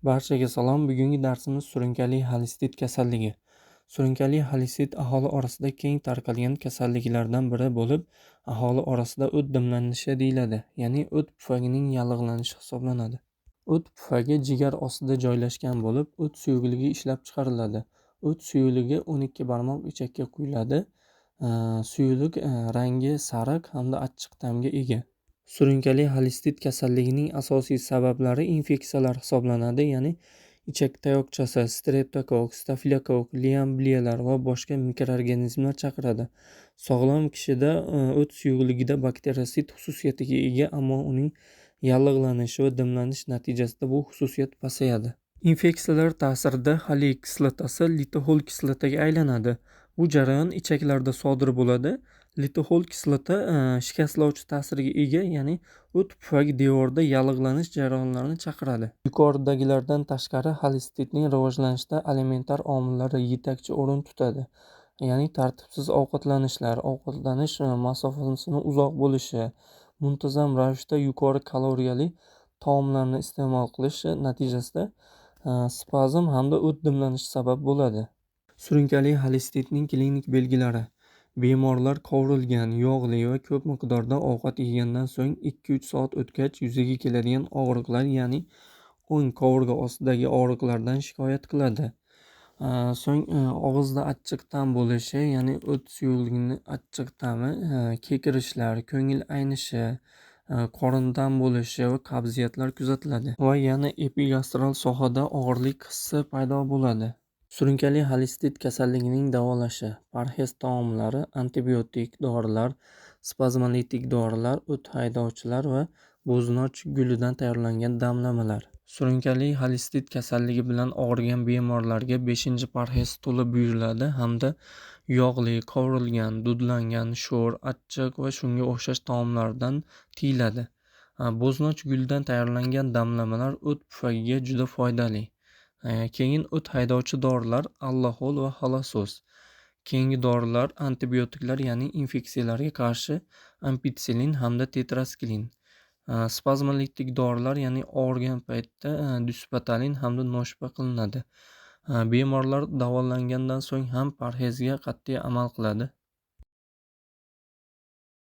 Barchaga salom. Bugungi darsimiz surunkali xolestit kasalligi. Surunkali xolestit aholi orasida keng tarqalgan kasalliklardan biri bo'lib, aholi orasida o't dimlanishi deyiladi, ya'ni o't pufagining yallig'lanishi hisoblanadi. O't pufagi jigar ostida joylashgan bo'lib, o't suyuqligi ishlab chiqariladi. O't suyuqligi 12 barmoq ichakka quyiladi. Suyuqlik rangi sariq hamda achchiq ta'mga ega. Surunkali xolestit kasalligining asosiy sabablari infeksiyalar hisoblanadi, ya'ni ichak tayoqchasi, streptokok, stafilokok, liambliyalar va boshqa mikroorganizmlar chaqiradi. Sog'lom kishida o't suyuqligida bakteriyasid xususiyatiga ega, ammo uning yallig'lanishi va dimlanish natijasida bu xususiyat pasayadi. Infeksiyalar ta'sirida xoley kislotasi litoxol kislotaga aylanadi. Bu jarayon ichaklarda sodir bo'ladi. Litoxol kislota shikastlovchi ta'sirga ega, ya'ni o't pufagi devorida yallig'lanish jarayonlarini chaqiradi. Yuqoridagilardan tashqari, xolestitning rivojlanishida elementar omillar yetakchi o'rin tutadi. Ya'ni tartibsiz ovqatlanishlar, ovqatlanish masofasining uzoq bo'lishi, muntazam ravishda yuqori kaloriyali taomlarni iste'mol qilish natijasida spazm hamda o't dimlanishi sabab bo'ladi. Surunkali xolestitning klinik belgilari: bemorlar qovurilgan, yog'li va ko'p miqdorda ovqat yegandan so'ng 2-3 soat o'tgach yuzaga keladigan og'riqlar, ya'ni o'ng qovurg'a ostidagi og'riqlardan shikoyat qiladi. So'ng og'izda achchiq ta'm bo'lishi, ya'ni o't suyuqligining achchiq ta'mi, kekirishlar, ko'ngil aynishi, qorin dam bo'lishi va qabziyatlar kuzatiladi. Va yana epigastral sohada og'irlik hissi paydo bo'ladi. Surunkali xolestit kasalligining davolashi: parhez taomlari, antibiotik dorilar, spazmolitik dorilar, o't haydovchilar va bo'znoch gulidan tayyorlangan damlamalar. Surunkali xolestit kasalligi bilan og'rigan bemorlarga 5-parhez to'la buyuriladi hamda yog'li, qovurilgan, dudlangan, sho'r, achchiq va shunga o'xshash taomlardan tiyiladi. Bo'znoch gulidan tayyorlangan damlamalar o't pufagiga juda foydali. Keyin o't haydovchi dorilar allohol va xolosos. Keyingi dorilar antibiotiklar, ya'ni infeksiyalarga qarshi ampitsilin hamda tetraskiklin. Spazmolitik dorilar, ya'ni og'rigan paytda dispatalin hamda noshpa qilinadi. Bemorlar davolangandan so'ng ham parhezga qat'iy amal qiladi.